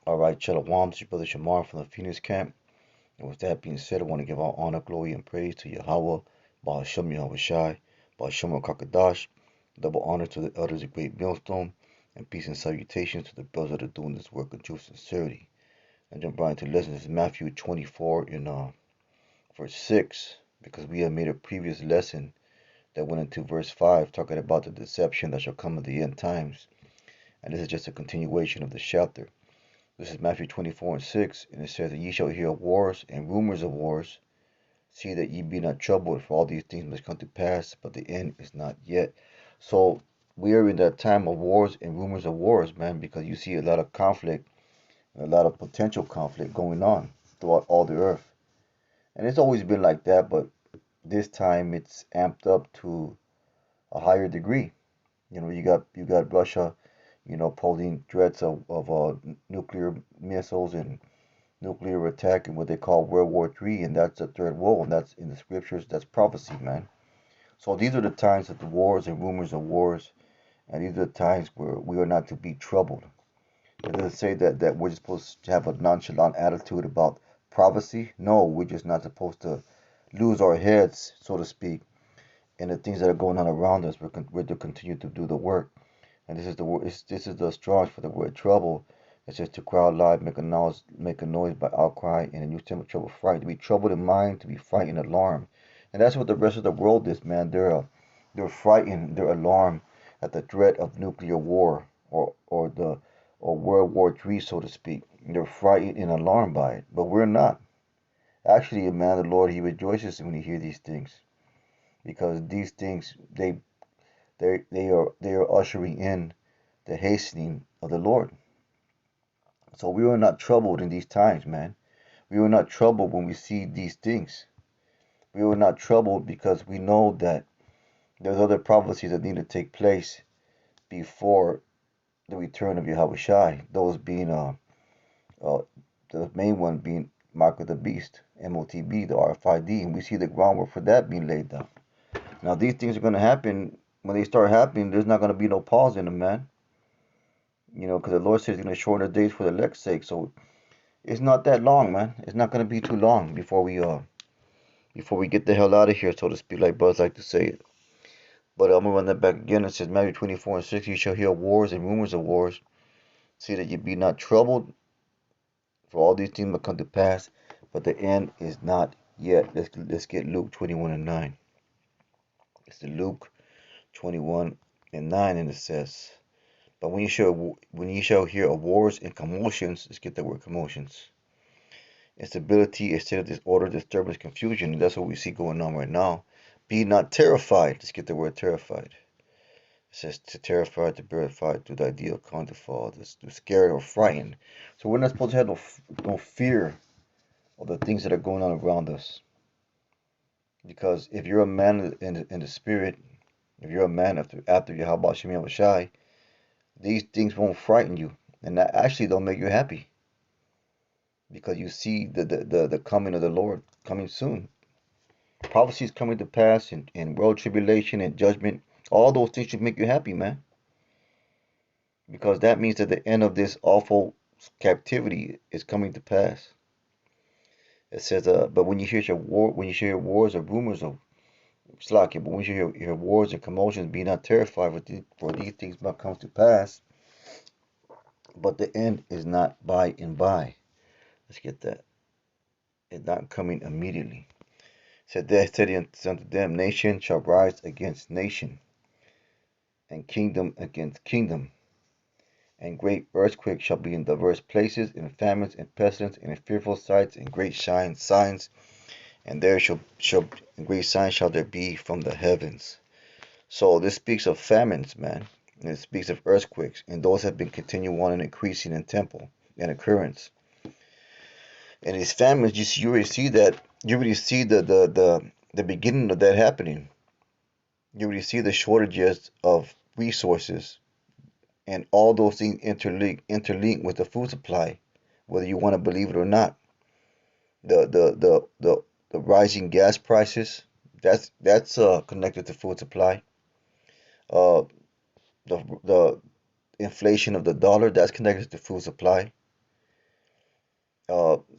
All right, Shalom, this is your brother Shamar from the Phoenix camp. And with that being said, I want to give all honor, glory, and praise to Yahweh, Baal Shem Yahweh Shai, Baal Shem Kakadash. Double honor to the elders of Great Millstone, and peace and salutations to the brothers that are doing this work of true sincerity. And jump right into lessons. This is Matthew 24 in verse 6, because we have made a previous lesson that went into verse 5, talking about the deception that shall come at the end times. And this is just a continuation of the chapter. This is Matthew 24 and 6, and it says that ye shall hear wars and rumors of wars. See that ye be not troubled, for all these things must come to pass, but the end is not yet. So we are in that time of wars and rumors of wars, man, because you see a lot of conflict, a lot of potential conflict going on throughout all the earth. And it's always been like that, but this time it's amped up to a higher degree. You got Russia, posing threats of nuclear missiles and nuclear attack and what they call World War III, and that's the third woe, and that's in the scriptures. That's prophecy, man. So these are the times of the wars and rumors of wars, and these are the times where we are not to be troubled. It doesn't say that we're just supposed to have a nonchalant attitude about prophecy. No, we're just not supposed to lose our heads, so to speak, in the things that are going on around us. We're to continue to do the work. And this is the word. This is the Strong's for the word trouble. It says to cry out loud, make a noise by outcry, and a new temper trouble, fright. To be troubled in mind, to be frightened, alarmed. And that's what the rest of the world is, man. They're frightened, they're alarmed at the threat of nuclear war or World War III, so to speak. They're frightened and alarmed by it, but we're not. Actually, man, the Lord, He rejoices when He hears these things, because these things they are ushering in the hastening of the Lord. So we are not troubled in these times, man. We are not troubled when we see these things. We are not troubled because we know that there's other prophecies that need to take place before the return of Yahweh Shai. Those being uh the main one being Mark of the Beast, MOTB, the RFID, and we see the groundwork for that being laid down. Now these things are going to happen. When they start happening, there's not going to be no pause in them, man. Because the Lord says He's going to shorten the days for the elect's sake. So it's not that long, man. It's not going to be too long before we get the hell out of here, so to speak, like Buzz like to say it. But I'm gonna run that back again. It says Matthew 24 and 6, you shall hear wars and rumors of wars. See that ye be not troubled, for all these things will come to pass, but the end is not yet. Let's get Luke 21 and 9. It's the Luke 21 and 9, and it says, but when ye shall hear of wars and commotions, let's get the word commotions. Instability, a state of disorder, disturbance, confusion. And that's what we see going on right now. Be not terrified. Let's get the word terrified. It says to terrify, to be terrified, to the idea of come to fall, to scared or frightened. So we're not supposed to have no fear of the things that are going on around us. Because if you're a man in the spirit, if you're a man after Yahweh Shem Yahweh Shai, these things won't frighten you. And that actually don't make you happy. Because you see the coming of the Lord coming soon. Prophecies coming to pass and world tribulation and judgment. All those things should make you happy, man. Because that means that the end of this awful captivity is coming to pass. It says, but when you hear wars or rumors of Slakia, but when you hear wars and commotions, be not terrified, for these things must come to pass. But the end is not by and by. Let's get that. It's not coming immediately. Said there said unto them, nation shall rise against nation, and kingdom against kingdom, and great earthquakes shall be in diverse places, and famines and pestilence, and fearful sights, and great signs, and there shall great signs shall there be from the heavens. So this speaks of famines, man, and it speaks of earthquakes, and those have been continuing on and increasing in temple and occurrence. And these famines, you already see that. You already see the beginning of that happening. You already see the shortages of resources, and all those things interlink with the food supply, whether you want to believe it or not. The rising gas prices, that's connected to food supply. Uh, the inflation of the dollar, that's connected to food supply.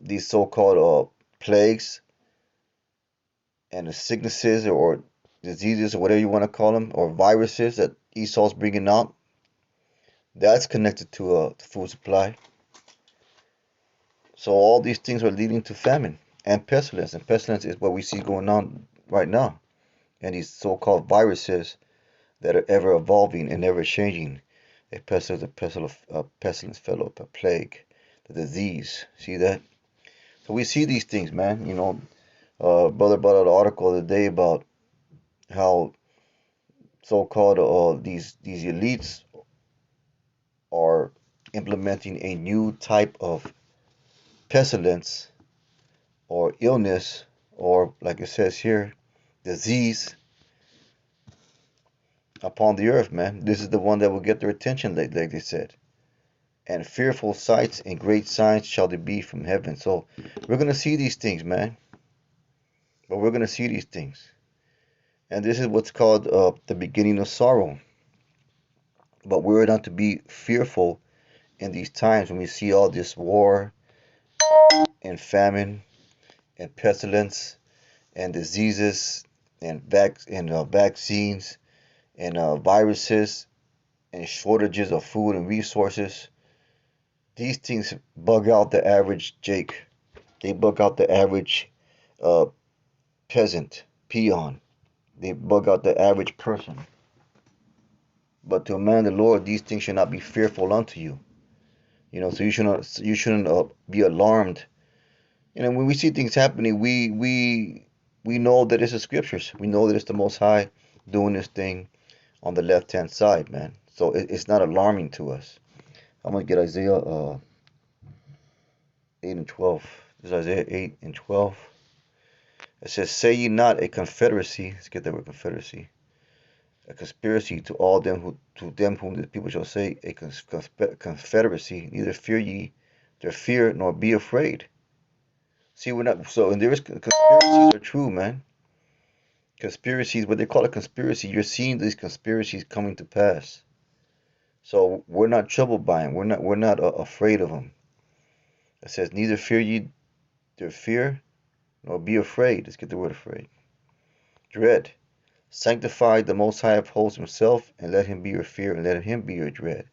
these so-called plagues and the sicknesses or diseases or whatever you want to call them, or viruses that Esau's bringing out, that's connected to the food supply. So all these things are leading to famine and pestilence. And pestilence is what we see going on right now. And these so-called viruses that are ever evolving and ever changing. A pestilence, a pestilence, fellow, a plague, the disease. See that? So we see these things, man. Brother brought out an article the other day about how so-called these elites are implementing a new type of pestilence or illness, or like it says here, disease upon the earth, man. This is the one that will get their attention, like they said. And fearful sights and great signs shall there be from heaven. So we're gonna see these things, man. But we're gonna see these things, and this is what's called the beginning of sorrow. But we're not to be fearful in these times when we see all this war and famine and pestilence and diseases and vaccines and viruses and shortages of food and resources. These things bug out the average Jake. They bug out the average uh, peasant, peon. They bug out the average person. But to a man the Lord, these things should not be fearful unto you. So you shouldn't be alarmed. When we see things happening, we know that it's the scriptures. We know that it's the Most High doing this thing on the left hand side, man. So it's not alarming to us. I'm gonna get Isaiah 8 and 12. This is Isaiah 8 and 12. It says, "Say ye not a confederacy." Let's get that word confederacy. A conspiracy to them whom the people shall say a confederacy. Neither fear ye their fear nor be afraid. See, we're not so, and there is conspiracies are true, man. Conspiracies, what they call a conspiracy, you're seeing these conspiracies coming to pass. So we're not troubled by them. We're not afraid of them. It says, neither fear ye their fear nor be afraid. Let's get the word afraid. Dread. Sanctify the Most High of hosts himself, and let him be your fear, and let him be your dread.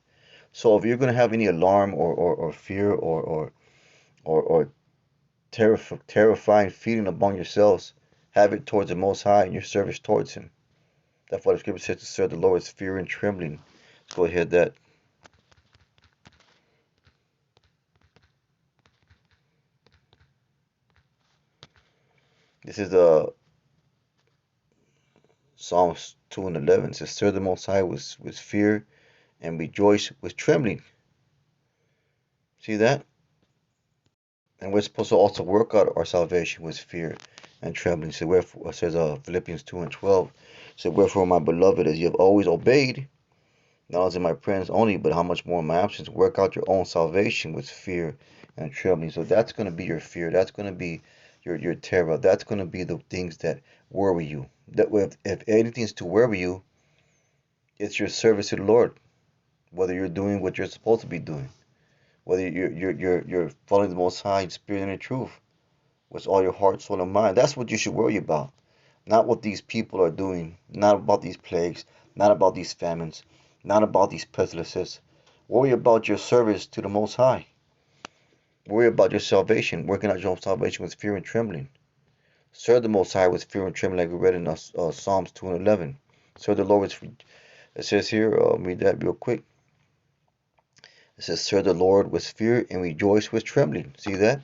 So if you're going to have any alarm or fear or terrifying feeling among yourselves, have it towards the Most High and your service towards him. That's why the scripture says to serve the Lord is fear and trembling. Let's go ahead that. This is Psalms 2 and 11. It says, serve the Most High with fear and rejoice with trembling. See that? And we're supposed to also work out our salvation with fear and trembling. So wherefore, it says Philippians 2 and 12. So wherefore, my beloved, as you have always obeyed, not as in my presence only, but how much more in my absence, work out your own salvation with fear and trembling. So that's going to be your fear. That's going to be your terror. That's going to be the things that worry you. That if anything's to worry you, it's your service to the Lord. Whether you're doing what you're supposed to be doing, whether you're following the Most High in spirit and in truth with all your heart, soul, and mind. That's what you should worry about. Not what these people are doing, not about these plagues, not about these famines, not about these pestilences. Worry about your service to the Most High. Worry about your salvation, working out your own salvation with fear and trembling. Serve the Most High with fear and trembling, like we read in Psalms 2 and 11. Serve the Lord with, it says here, read that real quick. It says, serve the Lord with fear and rejoice with trembling. See that?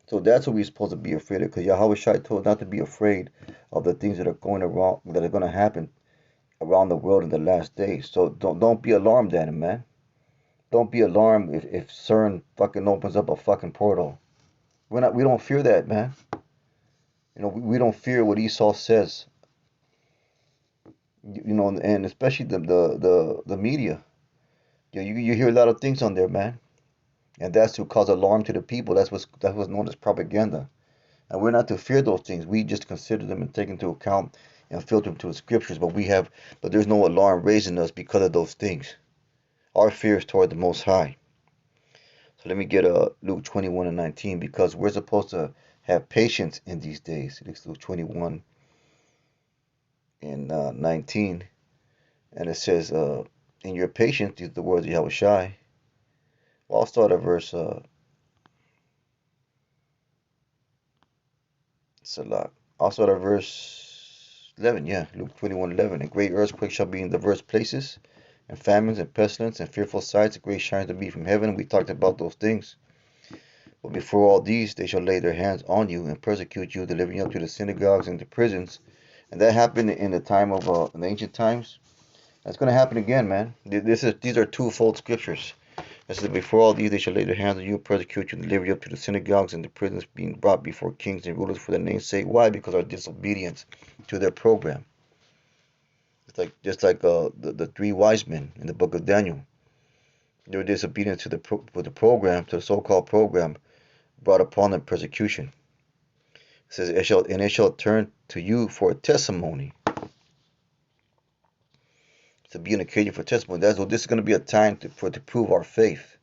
So that's what we're supposed to be afraid of, because Yahweh Shai told us not to be afraid of the things that are going around, that are going to happen around the world in the last days. So don't be alarmed at him, man. Don't be alarmed if CERN fucking opens up a fucking portal. We don't fear that, man. We don't fear what Esau says. And especially the media. You hear a lot of things on there, man. And that's to cause alarm to the people. That's what's known as propaganda. And we're not to fear those things. We just consider them and take into account and filter them to the scriptures. But there's no alarm raising us because of those things. Our fear is toward the Most High. So let me get Luke 21 and 19, because we're supposed to have patience in these days. Luke 21 and 19. And it says, in your patience, these are the words of Yahushai. Well, I'll start at verse Salah. I'll start at verse 11. Yeah, Luke 21:11. And great earthquakes shall be in diverse places, and famines and pestilence and fearful sights, and great shines to be from heaven. We talked about those things. But before all these, they shall lay their hands on you and persecute you, delivering you up to the synagogues and the prisons. And that happened in the time of in the ancient times. That's going to happen again, man. These are twofold scriptures. It says, before all these, they shall lay their hands on you, persecute you, and deliver you up to the synagogues and the prisons, being brought before kings and rulers for their name's sake. Why? Because of our disobedience to their program. It's like just like the three wise men in the book of Daniel. Their disobedience to the program, to the so-called program, brought upon them persecution. It says, it shall turn to you for a testimony, to be an occasion for testimony. That's what this is going to be, a time to prove our faith.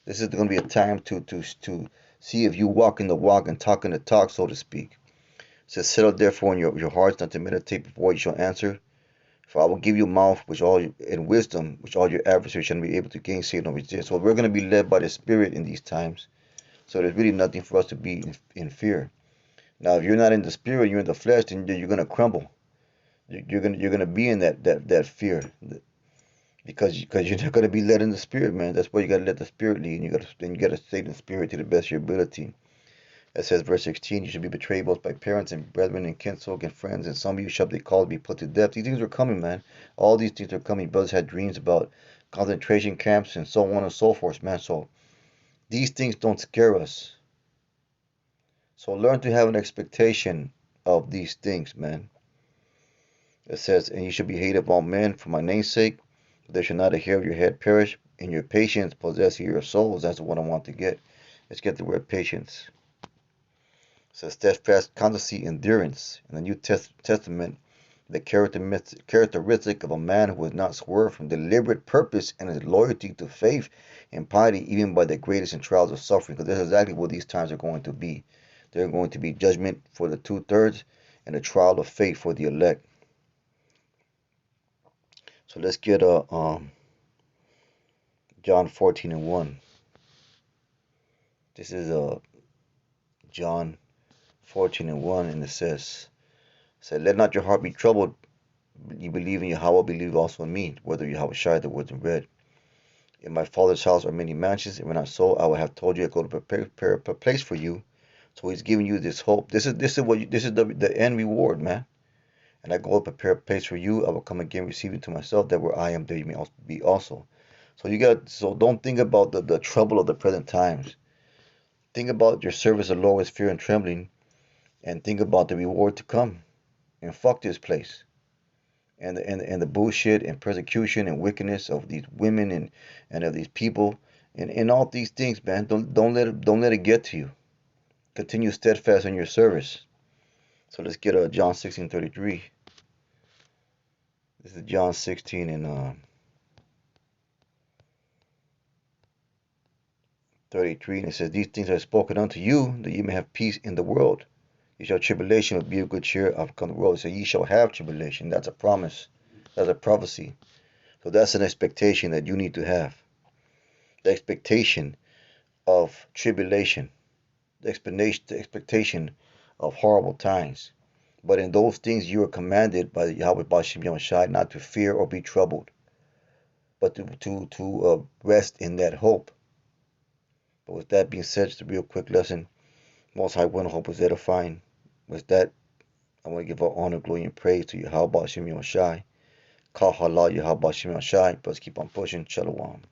This is going to be a time to see if you walk in the walk and talk in the talk, so to speak. It says, settle therefore in your hearts not to meditate before you shall answer. For I will give you a mouth and wisdom which all your adversaries shall be able to gainsay and resist. So we're going to be led by the Spirit in these times. So there's really nothing for us to be in fear. Now, if you're not in the Spirit, you're in the flesh, then you're going to crumble. You're gonna be in that fear, because you're not gonna be led in the Spirit, man. That's why you gotta let the Spirit lead. And you gotta stay in the Spirit to the best of your ability. It says, verse 16, you should be betrayed both by parents and brethren and kinsfolk and friends, and some of you shall be called to be put to death. These things are coming, man. All these things are coming. Brothers had dreams about concentration camps and so on and so forth, man. So these things don't scare us. So learn to have an expectation of these things, man. It says, and you shall be hated of all men for my name's sake, but there shall not a hair of your head perish. In your patience possess your souls. That's what I want to get. Let's get the word patience. It says steadfast constancy, endurance. In the New Testament, the characteristic of a man who has not swerved from deliberate purpose and his loyalty to faith and piety, even by the greatest in trials of suffering. Because that's exactly what these times are going to be. They're going to be judgment for the 2/3 and a trial of faith for the elect. So let's get John 14 and 1. This is John 14 and 1, and it says, let not your heart be troubled. You believe in Yahweh, believe also in me. Whether Yahweh shy, the words in red. In my Father's house are many mansions, and when I so, I would have told you I go to prepare a place for you. So He's giving you this hope. This is the end reward, man. And I go to prepare a place for you. I will come again, receive you to myself, that where I am, there you may also be also. So don't think about the trouble of the present times. Think about your service of the Lord with fear and trembling, and think about the reward to come. And fuck this place. And the bullshit and persecution and wickedness of these women and of these people and all these things, man. Don't let it get to you. Continue steadfast in your service. So let's get John 16:33. This is John 16 and 33, and it says, these things are spoken unto you, that ye may have peace in the world. Ye shall have tribulation, but be of good cheer. I've come to the world. So ye shall have tribulation. That's a promise. That's a prophecy. So that's an expectation that you need to have. The expectation of tribulation. The expectation of horrible times. But in those things you are commanded by Yahweh Bashim Yahushai not to fear or be troubled, but to rest in that hope. But with that being said, just a real quick lesson. Most High One, hope is edifying. With that, I want to give all honor, glory, and praise to Yahweh Bashim Yahushai. Kal halal Yahweh Bashim Yahushai. Let's keep on pushing. Shalom.